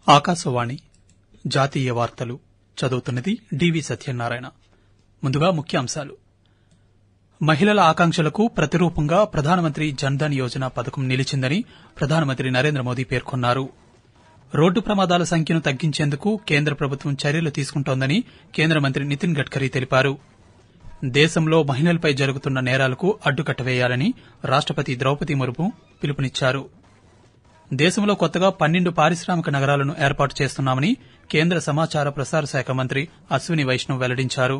ఆకాశవాణి జాతీయ వార్తలు చదువుతున్నది డివి సత్యనారాయణ. ముందుగా ముఖ్యాంశాలు. మహిళల ఆకాంక్షలకు ప్రతిరూపంగా ప్రధానమంత్రి జన్ధన్ యోజన పథకం నిలిచిందని ప్రధానమంత్రి నరేంద్ర మోదీ పేర్కొన్నారు. రోడ్డు ప్రమాదాల సంఖ్యను తగ్గించేందుకు కేంద్ర ప్రభుత్వం చర్యలు తీసుకుంటోందని కేంద్ర మంత్రి నితిన్ గడ్కరీ తెలిపారు. దేశంలో మహిళలపై జరుగుతున్న నేరాలకు అడ్డుకట్ట వేయాలని రాష్టపతి ద్రౌపది ముర్ము పిలుపునిచ్చారు. దేశంలో కొత్తగా 12 పారిశ్రామిక నగరాలను ఏర్పాటు చేస్తున్నామని కేంద్ర సమాచార ప్రసార శాఖ మంత్రి అశ్విని వైష్ణవ్ వెల్లడించారు.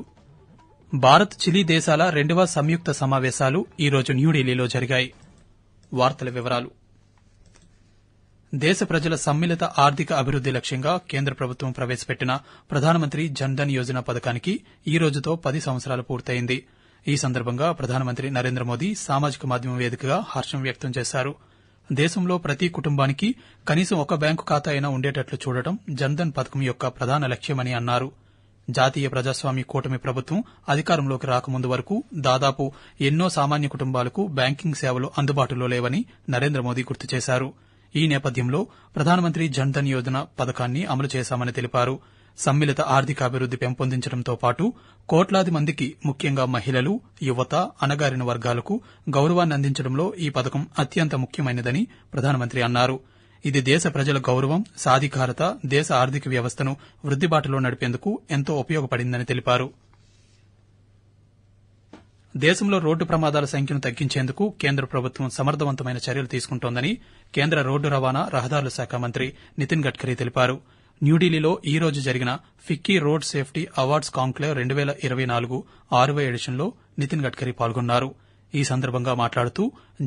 భారత్ చిలీ దేశాల 2వ సంయుక్త సమావేశాలు ఈ రోజు న్యూఢిల్లీలో జరిగాయి. దేశ ప్రజల సమ్మిళిత ఆర్థిక అభివృద్ది లక్ష్యంగా కేంద్ర ప్రభుత్వం ప్రవేశపెట్టిన ప్రధానమంత్రి జన్ధన్ యోజన పథకానికి ఈ రోజుతో 10 సంవత్సరాలు పూర్తయింది. ఈ సందర్భంగా ప్రధానమంత్రి నరేంద్ర మోదీ సామాజిక మాధ్యమం వేదికగా హర్షం వ్యక్తం చేశారు. దేశంలో ప్రతి కుటుంబానికి కనీసం ఒక బ్యాంకు ఖాతా అయినా ఉండేటట్లు చూడటం జన్ధన్ పథకం యొక్క ప్రధాన లక్ష్యమని అన్నారు. జాతీయ ప్రజాస్వామ్య కూటమి ప్రభుత్వం అధికారంలోకి రాకముందు వరకు దాదాపు ఎన్నో సామాన్య కుటుంబాలకు బ్యాంకింగ్ సేవలు అందుబాటులో లేవని నరేంద్ర మోదీ గుర్తు చేశారు. ఈ నేపథ్యంలో ప్రధానమంత్రి జన్ధన్ యోజన పథకాన్ని అమలు చేశామని తెలిపారు. సమ్మిళిత ఆర్థికాభివృద్ది పెంపొందించడంతో పాటు కోట్లాది మందికి ముఖ్యంగా మహిళలు, యువత, అణగారిన వర్గాలకు గౌరవాన్ని అందించడంలో ఈ పథకం అత్యంత ముఖ్యమైనదని ప్రధానమంత్రి అన్నారు. ఇది దేశ ప్రజల గౌరవం, సాధికారత, దేశ ఆర్థిక వ్యవస్థను వృద్దిబాటలో నడిపేందుకు ఎంతో ఉపయోగపడిందని తెలిపారు. దేశంలో రోడ్డు ప్రమాదాల సంఖ్యను తగ్గించేందుకు కేంద్ర ప్రభుత్వం సమర్థవంతమైన చర్యలు తీసుకుంటోందని కేంద్ర రోడ్డు రవాణా, రహదారుల శాఖ మంత్రి నితిన్ గడ్కరీ తెలిపారు. న్యూఢిల్లీలో ఈ రోజు జరిగిన FICCI road safety awards conclave 2024 6వ ఎడిషన్లో నితిన్ గడ్కరీ పాల్గొన్నారు. ఈ సందర్భంగా మాట్లాడుతూ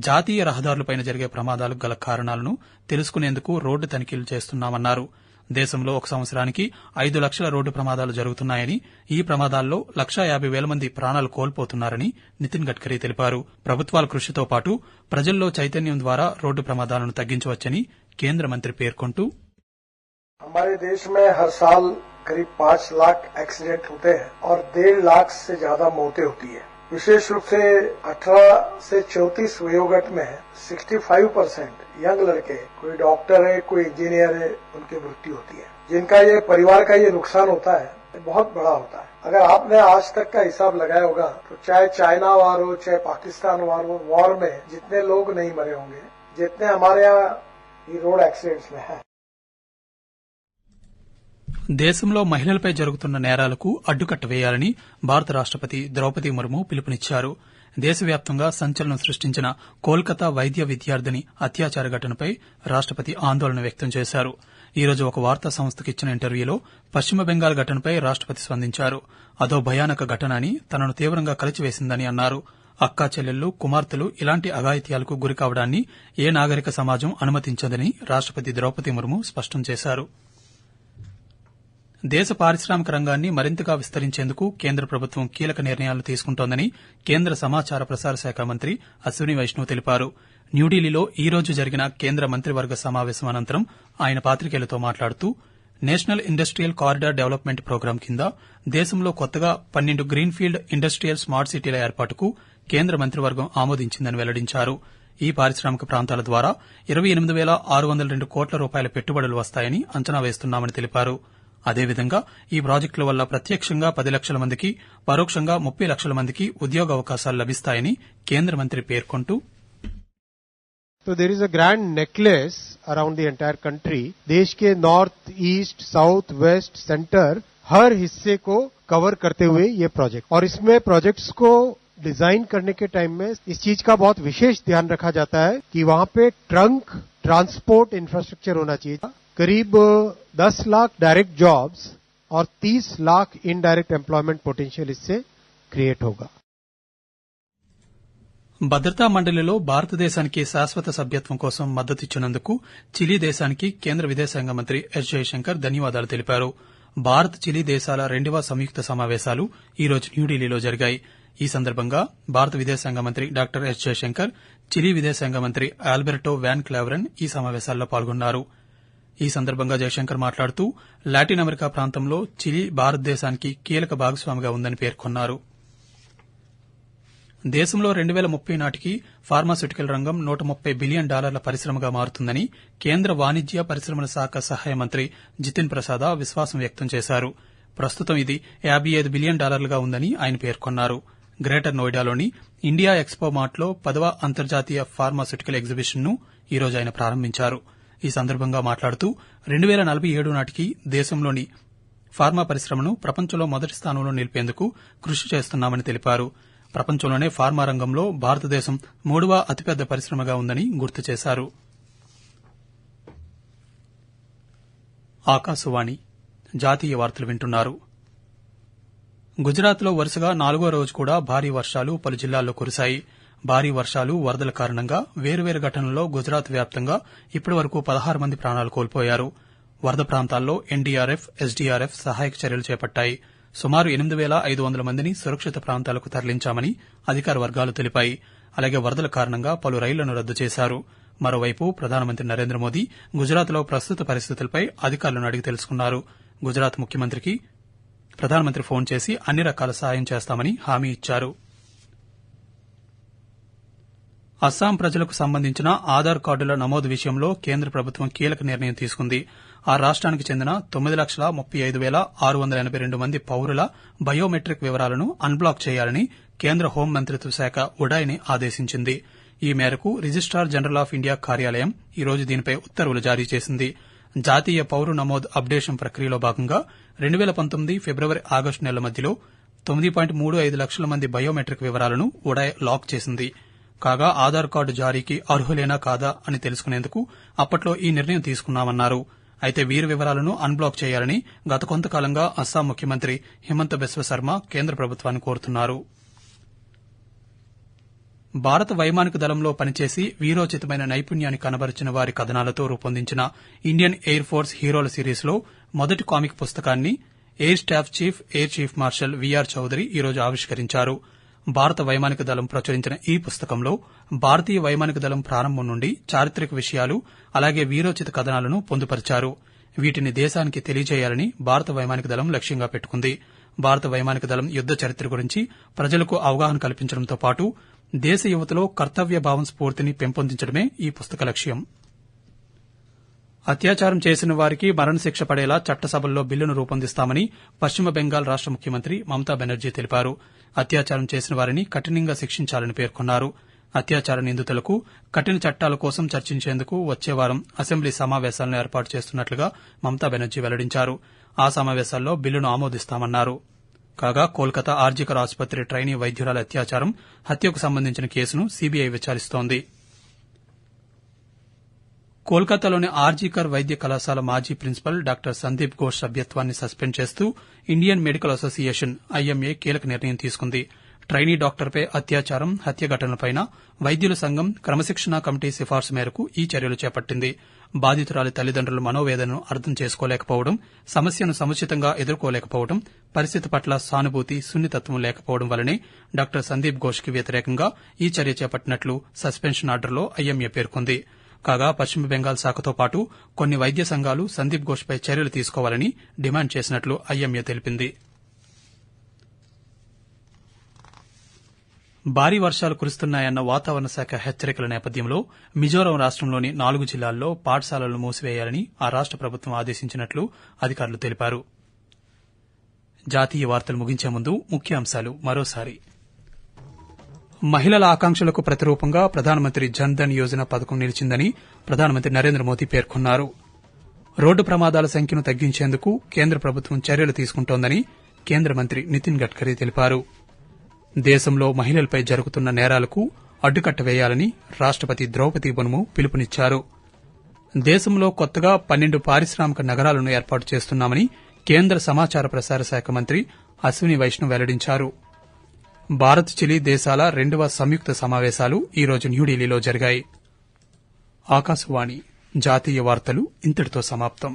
జాతీయ రహదారులపై జరిగే ప్రమాదాలకు గల కారణాలను తెలుసుకునేందుకు రోడ్డు తనిఖీలు చేస్తున్నామన్నారు. దేశంలో ఒక సంవత్సరానికి 5 లక్షల రోడ్డు ప్రమాదాలు జరుగుతున్నాయని, ఈ ప్రమాదాల్లో 1,50,000 మంది ప్రాణాలు కోల్పోతున్నారని నితిన్ గడ్కరీ తెలిపారు. ప్రభుత్వాల కృషితో పాటు ప్రజల్లో చైతన్యం ద్వారా రోడ్డు ప్రమాదాలను తగ్గించవచ్చని కేంద్ర మంత్రి పేర్కొంటూ हमारे देश में हर साल करीब 5 लाख एक्सीडेंट होते हैं और 1.5 लाख से ज्यादा मौतें होती है. विशेष रूप से 18 से 34 वयोगट में 65% यंग लड़के, कोई डॉक्टर है, कोई इंजीनियर है, उनकी मृत्यु होती है. जिनका ये परिवार का ये नुकसान होता है, ये बहुत बड़ा होता है. अगर आपने आज तक का हिसाब लगाया होगा तो चाहे चाइना वार हो, चाहे पाकिस्तान वार हो, वॉर में जितने लोग नहीं मरे होंगे, जितने हमारे यहाँ ये रोड एक्सीडेंट्स में है. దేశంలో మహిళలపై జరుగుతున్న నేరాలకు అడ్డుకట్ట వేయాలని భారత రాష్టపతి ద్రౌపది ముర్ము పిలుపునిచ్చారు. దేశవ్యాప్తంగా సంచలనం సృష్టించిన కోల్కతా వైద్య విద్యార్థిని అత్యాచార ఘటనపై రాష్టపతి ఆందోళన వ్యక్తం చేశారు. ఈ రోజు ఒక వార్తా సంస్థకు ఇచ్చిన ఇంటర్వ్యూలో పశ్చిమ బెంగాల్ ఘటనపై రాష్టపతి స్పందించారు. అదో భయానక ఘటన అని, తనను తీవ్రంగా కలిచివేసిందని అన్నారు. అక్కా చెల్లెళ్లు, కుమార్తెలు ఇలాంటి అఘాయిత్యాలకు గురికావడాన్ని ఏ నాగరిక సమాజం అనుమతించదని రాష్టపతి ద్రౌపది ముర్ము స్పష్టం చేశారు. దేశ పారిశ్రామిక రంగాన్ని మరింతగా విస్తరించేందుకు కేంద్ర ప్రభుత్వం కీలక నిర్ణయాలు తీసుకుంటోందని కేంద్ర సమాచార ప్రసార శాఖ మంత్రి అశ్విని వైష్ణవ్ తెలిపారు. న్యూఢిల్లీలో ఈ రోజు జరిగిన కేంద్ర మంత్రివర్గ సమావేశం అనంతరం ఆయన పాతికేయులతో మాట్లాడుతూ national industrial corridor development programme కింద దేశంలో కొత్తగా 12 గ్రీన్ఫీల్డ్ ఇండస్ట్రియల్ స్మార్ట్ సిటీల ఏర్పాటుకు కేంద్ర మంత్రివర్గం ఆమోదించిందని వెల్లడించారు. ఈ పారిశ్రామిక ప్రాంతాల ద్వారా 28,602 కోట్ల రూపాయల పెట్టుబడులు వస్తాయని అంచనా వేస్తున్నామని తెలిపారు. అదేవిధంగా ఈ ప్రాజెక్టుల వల్ల ప్రత్యక్షంగా 10 లక్షల మందికి, పరోక్షంగా 30 లక్షల మందికి ఉద్యోగ అవకాశాలు లభిస్తాయని కేంద్ర మంత్రి పేర్కొంటూ So there is a grand necklace around the entire country. देश के north, east, south, west, centre हर हिस्से को कवर करते हुए ये प्रोजेक्ट, और इसमें प्रोजेक्ट्स को डिजाइन करने के टाइम में इस चीज का बहुत विशेष ध्यान रखा जाता है कि वहां पे ट्रंक ट्रांसपोर्ट इंफ्रास्ट्रक्चर होना चाहिए. करीब 10 लाख डायरेक्ट जॉब्स और 30 लाख इनडायरेक्ट एम्प्लॉयमेंट पोटेंशियल इससे क्रिएट होगा. భద్రతా మండలిలో భారతదేశానికి శాశ్వత సభ్యత్వం కోసం మద్దతిచ్చినందుకు చిలీ దేశానికి కేంద్ర విదేశాంగ మంత్రి ఎస్ జయశంకర్ ధన్యవాదాలు తెలిపారు. భారత్ చిలీ దేశాల 2వ సంయుక్త సమావేశాలు ఈ రోజు న్యూఢిల్లీలో జరిగాయి. ఈ సందర్భంగా భారత విదేశాంగ మంత్రి డాక్టర్ ఎస్ జయశంకర్, చిలీ విదేశాంగ మంత్రి ఆల్బెర్టో వ్యాన్ క్లావెరన్ ఈ సమావేశాల్లో పాల్గొన్నారు. ఈ సందర్భంగా జయశంకర్ మాట్లాడుతూ లాటిన్ అమెరికా ప్రాంతంలో చిలీ భారతదేశానికి కీలక భాగస్వామిగా ఉందని పేర్కొన్నారు. దేశంలో 2030 నాటికి ఫార్మాస్యూటికల్ రంగం $130 బిలియన్ పరిశ్రమగా మారుతుందని కేంద్ర వాణిజ్య పరిశ్రమల శాఖ సహాయ మంత్రి జితిన్ ప్రసాద విశ్వాసం వ్యక్తం చేశారు. ప్రస్తుతం ఇది $55 బిలియన్ ఉందని ఆయన పేర్కొన్నారు. గ్రేటర్ నోయిడాలోని ఇండియా ఎక్స్పో మార్ట్లో 10వ అంతర్జాతీయ ఫార్మాస్యూటికల్ ఎగ్జిబిషన్ ను ఈరోజు ఆయన ప్రారంభించారు. ఈ సందర్భంగా మాట్లాడుతూ 2047 నాటికి దేశంలోని ఫార్మా పరిశ్రమను ప్రపంచంలో మొదటి స్థానంలో నిలిపేందుకు కృషి చేస్తున్నామని తెలిపారు. ప్రపంచంలోనే ఫార్మా రంగంలో భారతదేశం 3వ అతిపెద్ద పరిశ్రమగా ఉందని గుర్తు చేశారు. ఆకాశవాణి జాతీయ వార్తలు వింటున్నారు. గుజరాత్లో వరుసగా 4వ రోజు కూడా భారీ వర్షాలు పలు జిల్లాల్లో కురిశాయి. భారీ వర్షాలు, వరదల కారణంగా వేర్వేరు ఘటనల్లో గుజరాత్ వ్యాప్తంగా ఇప్పటివరకు 16 మంది ప్రాణాలు కోల్పోయారు. వరద ప్రాంతాల్లో ఎన్డీఆర్ఎఫ్, ఎస్డీఆర్ఎఫ్ సహాయక చర్యలు చేపట్టాయి. సుమారు 8,500 మందిని సురక్షిత ప్రాంతాలకు తరలించామని అధికార వర్గాలు తెలిపాయి. అలాగే వరదల కారణంగా పలు రైళ్లను రద్దు చేశారు. మరోవైపు ప్రధానమంత్రి నరేంద్ర మోదీ గుజరాత్లో ప్రస్తుత పరిస్థితులపై అధికారులను అడిగి తెలుసుకున్నారు. గుజరాత్ ముఖ్యమంత్రికి ప్రధానమంత్రి ఫోన్ చేసి అన్ని రకాల సాయం చేస్తామని హామీ ఇచ్చారు. అస్సాం ప్రజలకు సంబంధించిన ఆధార్ కార్డుల నమోదు విషయంలో కేంద్ర ప్రభుత్వం కీలక నిర్ణయం తీసుకుంది. ఆ రాష్ట్రానికి చెందిన 9,35,682 మంది పౌరుల బయోమెట్రిక్ వివరాలను అన్బ్లాక్ చేయాలని కేంద్ర హోం మంత్రిత్వ శాఖ ఉడాయ్ని ఆదేశించింది. ఈ మేరకు రిజిస్టార్ జనరల్ ఆఫ్ ఇండియా కార్యాలయం ఈ రోజు దీనిపై ఉత్తర్వులు జారీ చేసింది. జాతీయ పౌర నమోదు అప్డేషన్ ప్రక్రియలో భాగంగా 2019 ఫిబ్రవరి ఆగస్టు నెలల మధ్యలో 9.35 లక్షల మంది బయోమెట్రిక్ వివరాలను ఉడాయ్ లాక్ చేసింది. కాగా ఆధార్ కార్డు జారీకి అర్హులేనా కాదా అని తెలుసుకునేందుకు అప్పట్లో ఈ నిర్ణయం తీసుకున్నామన్నారు. అయితే వీరి వివరాలను అన్బ్లాక్ చేయాలని గత కొంతకాలంగా అస్సాం ముఖ్యమంత్రి హిమంత బిశ్వ శర్మ కేంద్ర ప్రభుత్వాన్ని కోరుతున్నారు. భారత వైమానిక దళంలో పనిచేసి వీరోచితమైన నైపుణ్యాన్ని కనబరిచిన వారి కథనాలతో రూపొందించిన ఇండియన్ ఎయిర్ ఫోర్స్ హీరోల సిరీస్లో మొదటి కామిక్ పుస్తకాన్ని air staff chief air chief marshal VR Chaudhari ఈరోజు ఆవిష్కరించారు. భారత వైమానిక దళం ప్రచురించిన ఈ పుస్తకంలో భారతీయ వైమానిక దళం ప్రారంభం నుండి చారిత్రక విషయాలు, అలాగే వీరోచిత కథనాలను పొందుపరిచారు. వీటిని దేశానికి తెలియజేయాలని భారత వైమానిక దళం లక్ష్యంగా పెట్టుకుంది. భారత వైమానిక దళం యుద్ద చరిత్ర గురించి ప్రజలకు అవగాహన కల్పించడంతో పాటు దేశ యువతలో కర్తవ్య భావం స్ఫూర్తిని పెంపొందించడమే ఈ పుస్తక లక్ష్యం. అత్యాచారం చేసిన వారికి మరణశిక్ష పడేలా చట్టసభల్లో బిల్లును రూపొందిస్తామని పశ్చిమ బెంగాల్ రాష్ట ముఖ్యమంత్రి మమతా బెనర్జీ తెలిపారు. అత్యాచారం చేసిన వారిని కఠినంగా శిక్షించాలని పేర్కొన్నారు. అత్యాచార నిందితులకు కఠిన చట్టాల కోసం చర్చించేందుకు వచ్చే వారం అసెంబ్లీ సమావేశాలను ఏర్పాటు చేస్తున్నట్లుగా మమతా బెనర్జీ వెల్లడించారు. ఆ సమావేశాల్లో బిల్లును ఆమోదిస్తామన్నారు. కాగా కోల్కతా ఆర్జికర్ ఆసుపత్రి ట్రైనీ వైద్యురాల అత్యాచారం, హత్యకు సంబంధించిన కేసును సీబీఐ విచారిస్తోంది. కోల్కతాలోని ఆర్జికర్ వైద్య కళాశాల మాజీ ప్రిన్సిపల్ డాక్టర్ సందీప్ ఘోష్ సభ్యత్వాన్ని సస్పెండ్ చేస్తూ ఇండియన్ మెడికల్ అసోసియేషన్ ఐఎంఏ కీలక నిర్ణయం తీసుకుంది. ట్రైనీ డాక్టర్పై అత్యాచారం, హత్య ఘటనలపై వైద్యుల సంఘం క్రమశిక్షణా కమిటీ సిఫార్సు మేరకు ఈ చర్యలు చేపట్టింది. బాధితురాలి తల్లిదండ్రుల మనోవేదనను అర్థం చేసుకోలేకపోవడం, సమస్యను సముచితంగా ఎదుర్కోలేకపోవడం, పరిస్థితి పట్ల సానుభూతి, సున్నితత్వం లేకపోవడం వల్లనే డాక్టర్ సందీప్ ఘోష్కి వ్యతిరేకంగా ఈ చర్య చేపట్టినట్లు సస్పెన్షన్ ఆర్డర్లో ఐఎంఏ పేర్కొంది. కాగా పశ్చిమ బెంగాల్ శాఖతో పాటు కొన్ని వైద్య సంఘాలు సందీప్ ఘోష్పై చర్యలు తీసుకోవాలని డిమాండ్ చేసినట్లు ఐఎంఏ తెలిపింది. భారీ వర్షాలు కురుస్తున్నాయన్న వాతావరణ శాఖ హెచ్చరికల నేపథ్యంలో మిజోరాం రాష్టంలోని 4 జిల్లాల్లో పాఠశాలలను మూసివేయాలని ఆ రాష్ట ప్రభుత్వం ఆదేశించినట్లు అధికారులు తెలిపారు. జాతీయ వార్తలు ముగించే ముందు ముఖ్యాంశాలు మరోసారి. మహిళల ఆకాంక్షలకు ప్రతిరూపంగా ప్రధానమంత్రి జన్ ధన్ యోజన పథకం నిలిచిందని ప్రధానమంత్రి నరేంద్ర మోదీ పేర్కొన్నారు. రోడ్డు ప్రమాదాల సంఖ్యను తగ్గించేందుకు కేంద్ర ప్రభుత్వం చర్యలు తీసుకుంటోందని కేంద్ర మంత్రి నితిన్ గడ్కరీ తెలిపారు. దేశంలో మహిళలపై జరుగుతున్న నేరాలకు అడ్డుకట్ట వేయాలని రాష్టపతి ద్రౌపది ముర్ము పిలుపునిచ్చారు. దేశంలో కొత్తగా 12 పారిశ్రామిక నగరాలను ఏర్పాటు చేస్తున్నామని కేంద్ర సమాచార ప్రసార శాఖ మంత్రి అశ్విని వైష్ణవ్ వెల్లడించారు. భారత్ చిలీ దేశాల 2వ సంయుక్త సమావేశాలు ఈ రోజు న్యూఢిల్లీలో జరిగాయి. ఆకాశవాణి జాతీయ వార్తలు ఇంతటితో సమాప్తం.